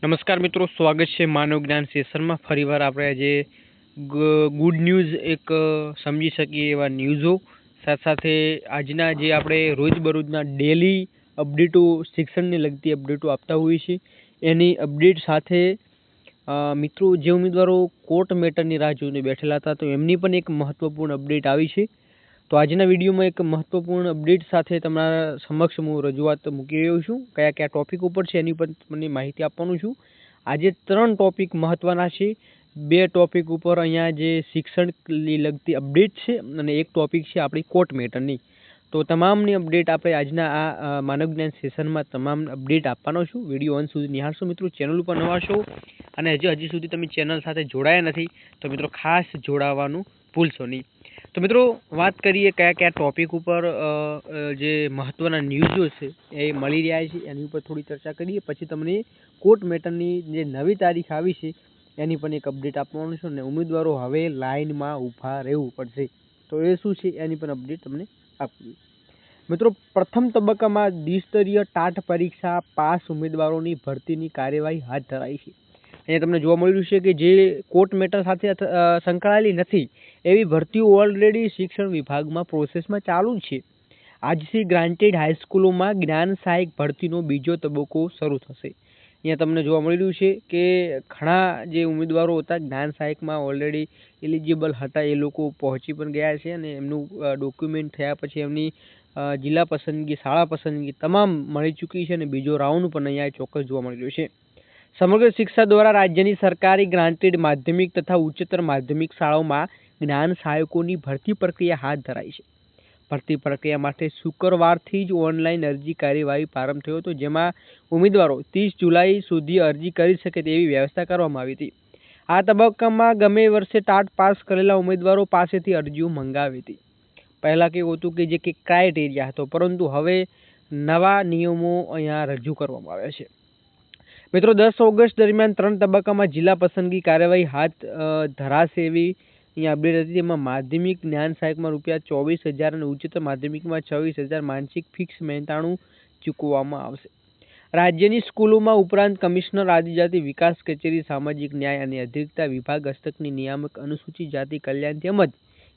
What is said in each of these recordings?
નમસ્કાર મિત્રો, સ્વાગત છે માનવ જ્ઞાન સેશનમાં. ફરીવાર આપણે આજે ગુડ ન્યૂઝ એક સમજી શકીએ એવા ન્યૂઝો સાથે આજના જે આપણે રોજબરોજના ડેલી અપડેટો, શિક્ષણને લગતી અપડેટો આપતા હોઈએ છીએ એની અપડેટ સાથે મિત્રો જે ઉમેદવારો કોર્ટ મેટરની રાહ જોઈને બેઠેલા હતા તો એમની પણ એક મહત્વપૂર્ણ અપડેટ આવી છે. તો આજના વિડીયોમાં એક મહત્વપૂર્ણ અપડેટ સાથે તમારા સમક્ષ હું રજૂઆત મૂકી રહ્યો છું. કયા કયા ટોપિક ઉપર છે એની પર તમને માહિતી આપવાનું છું. આજે 3 ટોપિક મહત્વના છે. 2 ટોપિક ઉપર અહીંયા જે શિક્ષણની લગતી અપડેટ છે અને એક ટોપિક છે આપણી કોર્ટ મેટરની. તો તમામની અપડેટ આપણે આજના આ માનવ જ્ઞાન સેશનમાં તમામ અપડેટ આપવાનો છું. વિડીયો અંત સુધી નિહાળશો મિત્રો. ચેનલ ઉપર નવા છો અને હજી સુધી તમે ચેનલ સાથે જોડાયા નથી તો મિત્રો ખાસ જોડાવાનું ભૂલશો નહીં. તો મિત્રો વાત કરીએ કયા કયા ટોપિક ઉપર જે મહત્વના ન્યૂઝો છે એ મળી રહ્યા છે એની ઉપર થોડી ચર્ચા કરીએ. પછી તમને કોર્ટ મેટરની જે નવી તારીખ આવી છે એની પણ એક અપડેટ આપવાનું છે અને ઉમેદવારો હવે લાઇનમાં ઊભા રહેવું પડશે તો એ શું છે એની પણ અપડેટ તમને આપવી. મિત્રો, પ્રથમ તબક્કામાં દ્વિસ્તરીય ટાટ પરીક્ષા પાસ ઉમેદવારોની ભરતીની કાર્યવાહી હાથ ધરાઈ છે. અહીંયા તમને જોવા મળ્યું છે કે જે કોર્ટ મેટર સાથે સંકળાયેલી નથી એવી ભરતીઓ ઓલરેડી શિક્ષણ વિભાગમાં પ્રોસેસમાં ચાલુ છે. આજથી ગ્રાન્ટેડ હાઈસ્કૂલોમાં જ્ઞાન સહાયક ભરતીનો બીજો તબક્કો શરૂ થશે. અહીંયા તમને જોવા મળી રહ્યું છે કે ઘણા જે ઉમેદવારો હતા જ્ઞાન સહાયકમાં ઓલરેડી એલિજિબલ હતા એ લોકો પહોંચી પણ ગયા છે અને એમનું ડોક્યુમેન્ટ થયા પછી એમની જિલ્લા પસંદગી, શાળા પસંદગી તમામ મળી ચૂકી છે અને બીજો રાઉન્ડ પણ અહીંયા ચોક્કસ જોવા મળી રહ્યો છે. સમગ્ર શિક્ષા દ્વારા રાજ્યની સરકારી ગ્રાન્ટેડ માધ્યમિક તથા ઉચ્ચતર માધ્યમિક શાળાઓમાં જ્ઞાન સહાયકોની ભરતી પ્રક્રિયા હાથ ધરાઈ છે. ભરતી પ્રક્રિયા માટે શુક્રવારથી જ ઓનલાઈન અરજી કાર્યવાહી પ્રારંભ થયો હતો, જેમાં ઉમેદવારો 30 જુલાઈ સુધી અરજી કરી શકે તેવી વ્યવસ્થા કરવામાં આવી હતી. આ તબક્કામાં ગમે વર્ષે ટાટ પાસ કરેલા ઉમેદવારો પાસેથી અરજીઓ મંગાવી હતી. પહેલાં કેવું હતું કે જે કંઈક ક્રાઇટેરિયા હતો, પરંતુ હવે નવા નિયમો અહીંયા રજૂ કરવામાં આવ્યા છે. મિત્રો, 10 ઓગસ્ટ દરમિયાન 3 તબક્કામાં જિલ્લા પસંદગી કાર્યવાહી હાથ ધરાશે એવી અહીંયા અપડેટ હતી. તેમાં માધ્યમિક જ્ઞાન સહાયકમાં ₹24,000 અને ઉચ્ચતર માધ્યમિકમાં 26,000 માનસિક ફિક્સ મહેનતાણું ચૂકવવામાં આવશે. રાજ્યની સ્કૂલોમાં ઉપરાંત કમિશનર આદિજાતિ વિકાસ કચેરી, સામાજિક ન્યાય અને અધિકારિતા વિભાગ હસ્તકની નિયામક અનુસૂચિત જાતિ કલ્યાણ તેમજ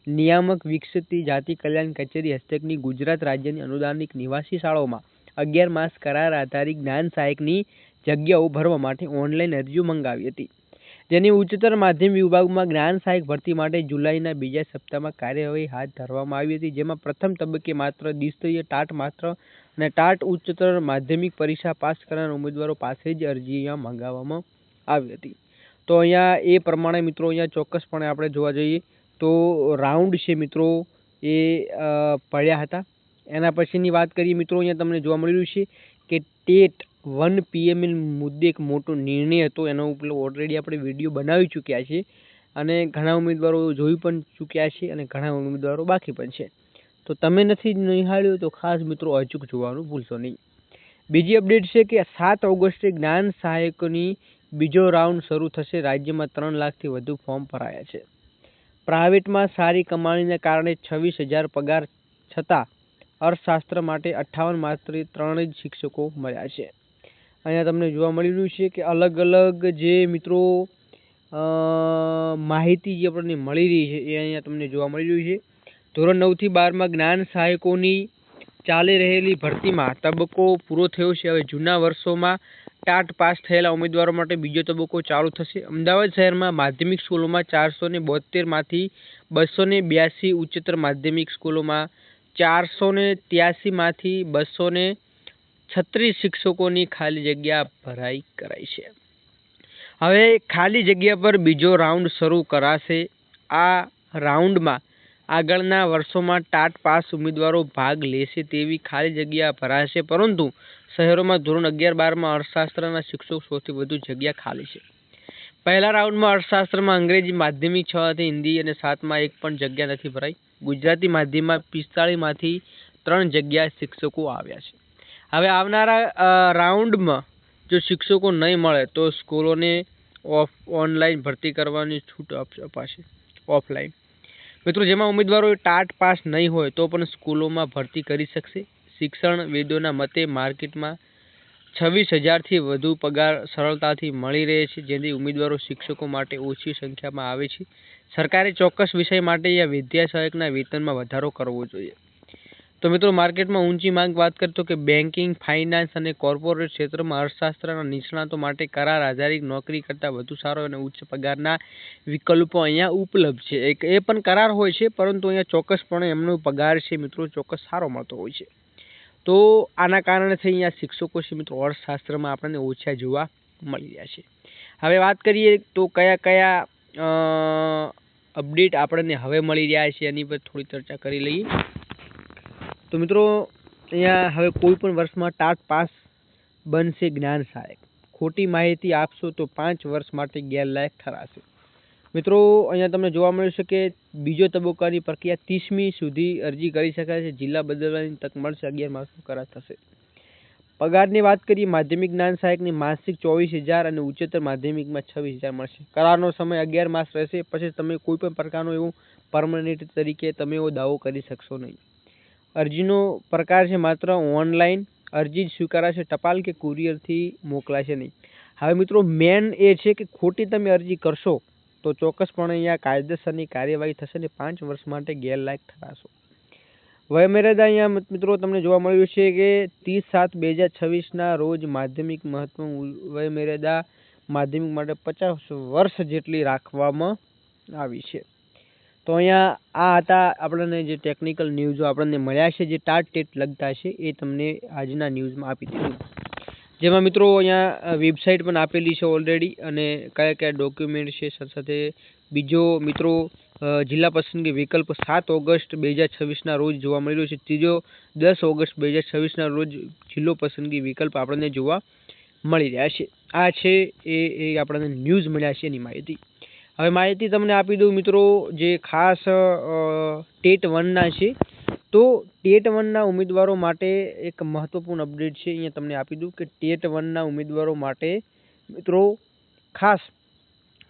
નિયામક વિકસિત જાતિ કલ્યાણ કચેરી હસ્તકની ગુજરાત રાજ્યની અનુદાનિત નિવાસી શાળાઓમાં 11 માસ કરાર આધારિત જ્ઞાન સહાયકની જગ્યાઓ ભરવા માટે ઓનલાઈન અરજીઓ મંગાવી હતી. જેની ઉચ્ચતર માધ્યમિક વિભાગમાં જ્ઞાન સહાયક ભરતી માટે જુલાઈના બીજા સપ્તાહમાં કાર્યવાહી હાથ ધરવામાં આવી હતી, જેમાં પ્રથમ તબક્કે માત્ર દ્વિસ્તરીય ટાટ માત્ર અને ટાટ ઉચ્ચતર માધ્યમિક પરીક્ષા પાસ કરનાર ઉમેદવારો પાસે જ અરજી અહીંયા મંગાવવામાં આવી હતી. તો અહીંયા એ પ્રમાણે મિત્રો અહીંયા ચોક્કસપણે આપણે જોવા જઈએ તો રાઉન્ડ છે મિત્રો એ પડ્યા હતા. એના પછીની વાત કરીએ મિત્રો, અહીંયા તમને જોવા મળી રહ્યું છે કે ટેટ 1 PM મુદ્દે એક મોટો નિર્ણય હતો. એનો ઉપર ઓલરેડી આપણે વિડીયો બનાવી ચૂક્યા છે અને ઘણા ઉમેદવારો જોઈ પણ ચૂક્યા છે અને ઘણા ઉમેદવારો બાકી પણ છે. તો તમે નથી નિહાળ્યું તો ખાસ મિત્રો અચૂક જોવાનું ભૂલશો નહીં. બીજી અપડેટ છે કે 7 ઓગસ્ટે જ્ઞાન સહાયકોની બીજો રાઉન્ડ શરૂ થશે. રાજ્યમાં 3 લાખથી વધુ ફોર્મ ભરાયા છે. પ્રાઇવેટમાં સારી કમાણીને કારણે 26,000 પગાર છતાં અર્થશાસ્ત્ર માટે 58 માત્ર 3 જ શિક્ષકો મળ્યા છે. અહીંયા તમને જોવા મળી રહ્યું છે કે અલગ અલગ જે મિત્રો માહિતી જે આપણને મળી રહી છે એ અહીંયા તમને જોવા મળી રહ્યું છે. ધોરણ 9 થી 12માં જ્ઞાન સહાયકોની ચાલી રહેલી ભરતીમાં તબક્કો પૂરો થયો છે. હવે જૂના વર્ષોમાં ટાટ પાસ થયેલા ઉમેદવારો માટે બીજો તબક્કો ચાલુ થશે. અમદાવાદ શહેરમાં માધ્યમિક સ્કૂલોમાં 472 માંથી 282, ઉચ્ચતર માધ્યમિક સ્કૂલોમાં 483 માંથી 236 શિક્ષકોની ખાલી જગ્યા ભરાઈ કરાઈ છે. હવે ખાલી જગ્યા પર બીજો રાઉન્ડ શરૂ કરાશે. આ રાઉન્ડમાં આગળના વર્ષોમાં ટાટ પાસ ઉમેદવારો ભાગ લેશે તેવી ખાલી જગ્યા ભરાશે, પરંતુ શહેરોમાં ધોરણ 11-12માં અર્થશાસ્ત્રના શિક્ષકો સૌથી વધુ જગ્યા ખાલી છે. પહેલા રાઉન્ડમાં અર્થશાસ્ત્રમાં અંગ્રેજી માધ્યમિક 6 થી હિન્દી અને 7માં એક પણ જગ્યા નથી ભરાઈ. ગુજરાતી માધ્યમમાં 45 માંથી 3 જગ્યા શિક્ષકો આવ્યા છે. હવે આવનારા રાઉન્ડમાં જો શિક્ષકો નહીં મળે તો સ્કૂલોને ઓનલાઈન ભરતી કરવાની છૂટ અપાશે, ઓફલાઈન. મિત્રો, જેમાં ઉમેદવારોએ ટાટ પાસ નહીં હોય તો પણ સ્કૂલોમાં ભરતી કરી શકશે. શિક્ષણ વેદોના મતે માર્કેટમાં 26,000થી વધુ પગાર સરળતાથી મળી રહે છે, જેથી ઉમેદવારો શિક્ષકો માટે ઓછી સંખ્યામાં આવે છે. સરકારે ચોક્કસ વિષય માટે યા વિદ્યા સહાયકના વેતનમાં વધારો કરવો જોઈએ. તો મિત્રો માર્કેટમાં ઊંચી માંગ વાત કરતો કે બેન્કિંગ, ફાઇનાન્સ અને કોર્પોરેટ ક્ષેત્રમાં અર્થશાસ્ત્રના નિષ્ણાતો માટે કરાર આધારિત નોકરી કરતાં વધુ સારો અને ઉચ્ચ પગારના વિકલ્પો અહીંયા ઉપલબ્ધ છે. એ પણ કરાર હોય છે, પરંતુ અહીંયા ચોક્કસપણે એમનો પગાર છે મિત્રો ચોક્કસ સારો મળતો હોય છે. તો આના કારણથી અહીંયા શિક્ષકો છે મિત્રો અર્થશાસ્ત્રમાં આપણને ઓછા જોવા મળી રહ્યા છે. હવે વાત કરીએ તો કયા અપડેટ આપણને હવે મળી રહ્યા છે એની પર થોડી ચર્ચા કરી લઈએ. તો મિત્રો અહીંયા હવે કોઈ પણ વર્ષમાં ટાટ પાસ બનશે જ્ઞાન સહાયક. ખોટી માહિતી આપશો તો 5 વર્ષ માટે ગેરલાયક ઠરાશે. મિત્રો અહીંયા તમને જોવા મળ્યું છે કે બીજો તબક્કાની પ્રક્રિયા 30મી સુધી અરજી કરી શકાય છે. જિલ્લા બદલવાની તક મળશે. 11 માસનો કરાર થશે. પગારની વાત કરીએ માધ્યમિક જ્ઞાન સહાયકની માસિક 24,000 અને ઉચ્ચતર માધ્યમિકમાં 26,000 મળશે. કરારનો સમય 11 માસ રહેશે. પછી તમે કોઈ પણ પ્રકારનો એવું પરમનન્ટ તરીકે તમે એવો દાવો કરી શકશો નહીં. અરજીનો પ્રકાર છે માત્ર ઓનલાઈન અરજી જ સ્વીકારાશે. ટપાલ કે કુરિયરથી મોકલાશે નહીં. હવે મિત્રો મેન એ છે કે ખોટી તમે અરજી કરશો તો ચોક્કસપણે અહીંયા કાયદેસરની કાર્યવાહી થશે ને 5 વર્ષ માટે ગેરલાયક ઠરાશો. વયમર્યાદા અહીંયા મિત્રો તમને જોવા મળ્યું છે કે 30/7/2026ના રોજ માધ્યમિક મહત્તમ વયમર્યાદા માધ્યમિક માટે 50 વર્ષ જેટલી રાખવામાં આવી છે. તો અહીંયા આ હતા આપણને જે ટેકનિકલ ન્યૂઝો આપણને મળ્યા છે જે ટાટ લગતા છે એ તમને આજના ન્યૂઝમાં આપી દીધું. જેમાં મિત્રો અહીંયા વેબસાઇટ પણ આપેલી છે ઓલરેડી અને કયા ડોક્યુમેન્ટ છે. સાથે બીજો મિત્રો જિલ્લા પસંદગી વિકલ્પ 7 ઓગસ્ટ 2026ના રોજ જોવા મળ્યો છે. ત્રીજો 10 ઓગસ્ટ 2026ના રોજ જિલ્લો પસંદગી વિકલ્પ આપણને જોવા મળી રહ્યા છે. આ છે એ આપણને ન્યૂઝ મળ્યા છે એની માહિતી. હવે માહિતી તમને આપી દઉં મિત્રો જે ખાસ ટેટ 1ના છે. તો ટેટ 1ના ઉમેદવારો માટે એક મહત્વપૂર્ણ અપડેટ છે. અહીંયા તમને આપી દઉં કે ટેટ 1ના ઉમેદવારો માટે મિત્રો ખાસ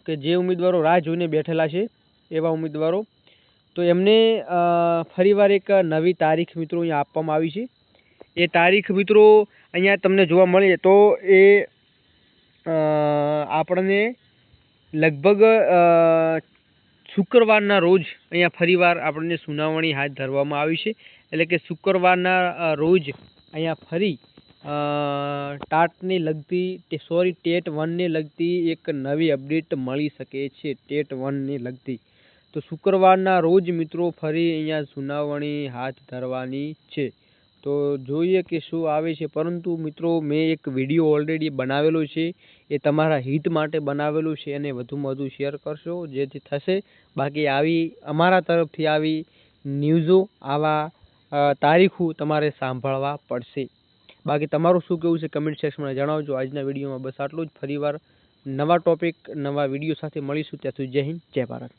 કે જે ઉમેદવારો રાહ જોઈને બેઠેલા છે એવા ઉમેદવારો તો એમને ફરીવાર એક નવી તારીખ મિત્રો અહીંયા આપવામાં આવી છે. એ તારીખ મિત્રો અહીંયા તમને જોવા મળે તો એ આપણને લગભગ શુક્રવારના રોજ અહીંયા ફરીવાર આપણને સુનાવણી હાથ ધરવામાં આવી છે. એટલે કે શુક્રવારના રોજ અહીંયા ફરી ટેટ 1ને લગતી એક નવી અપડેટ મળી શકે છે. ટેટ 1ને લગતી તો શુક્રવારના રોજ મિત્રો ફરી અહીંયા સુનાવણી હાથ ધરવાની છે. તો જોઈએ કે શું આવે છે. પરંતુ મિત્રો મેં એક વિડીયો ઓલરેડી બનાવેલો છે. એ તમારા હિત માટે બનાવેલું છે અને વધુમાં વધુ શેર કરશો જેથી થશે. બાકી આવી અમારા તરફથી આવી ન્યૂઝો આવા તારીખો તમારે સાંભળવા પડશે. બાકી તમારું શું કહેવું છે કમેન્ટ સેક્શનમાં જણાવજો. આજના વિડીયોમાં બસ આટલું જ. ફરીવાર નવા ટોપિક નવા વિડીયો સાથે મળીશું. ત્યાં સુધી જય હિન્દ જય ભારત.